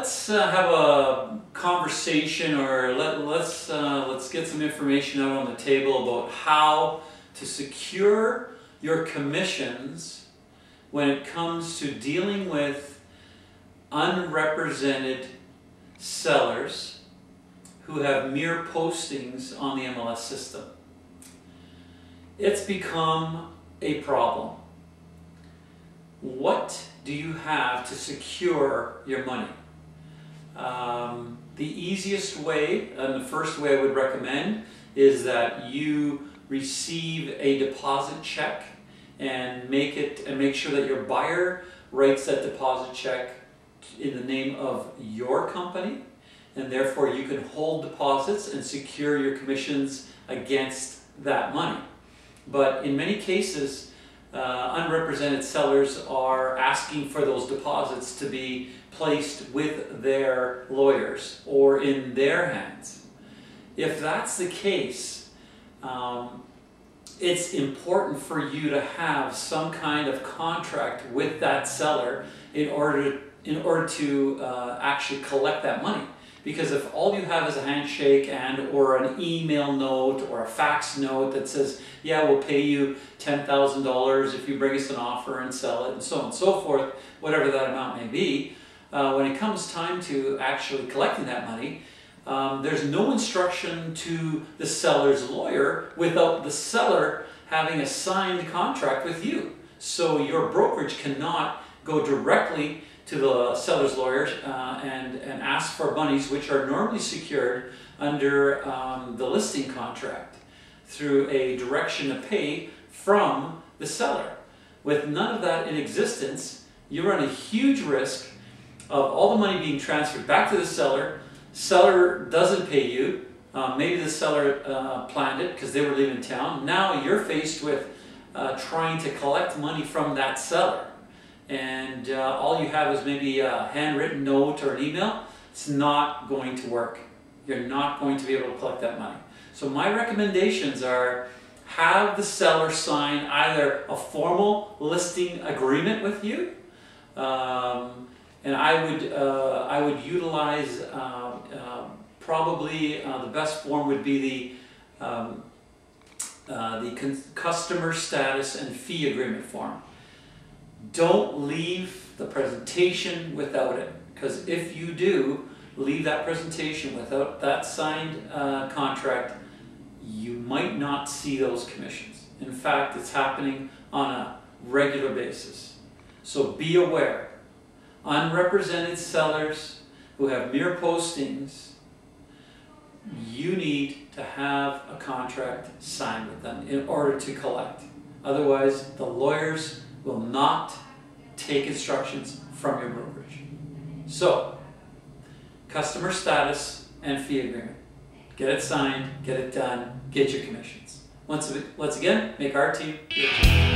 let's have a conversation, or let's get some information out on the table about how to secure your commissions when it comes to dealing with unrepresented sellers who have mere postings on the MLS system. It's become a problem. What do you have to secure your money? The easiest way, and the first way I would recommend, is that you receive a deposit check and make sure that your buyer writes that deposit check in the name of your company, and therefore you can hold deposits and secure your commissions against that money. But in many cases, unrepresented sellers are asking for those deposits to be placed with their lawyers or in their hands. If that's the case, it's important for you to have some kind of contract with that seller in order to actually collect that money. Because if all you have is a handshake or an email note or a fax note that says, yeah, we'll pay you $10,000 if you bring us an offer and sell it, and so on and so forth, whatever that amount may be, when it comes time to actually collecting that money, there's no instruction to the seller's lawyer without the seller having a signed contract with you. So your brokerage cannot go directly to the seller's lawyers and ask for monies which are normally secured under the listing contract through a direction to pay from the seller. With none of that in existence, you run a huge risk of all the money being transferred back to the seller. Seller doesn't pay you. Maybe the seller planned it because they were leaving town. Now you're faced with trying to collect money from that seller. And all you have is maybe a handwritten note or an email. It's not going to work. You're not going to be able to collect that money. So my recommendations are, have the seller sign either a formal listing agreement with you, and I would utilize probably the best form would be the customer status and fee agreement form. Don't leave the presentation without it, because if you do leave that presentation without that signed contract, you might not see those commissions. In fact, it's happening on a regular basis. So be aware. Unrepresented sellers who have mere postings, you need to have a contract signed with them in order to collect. Otherwise, the lawyers will not take instructions from your brokerage. So, customer status and fee agreement. Get it signed, get it done, get your commissions. Once again, make our team your team.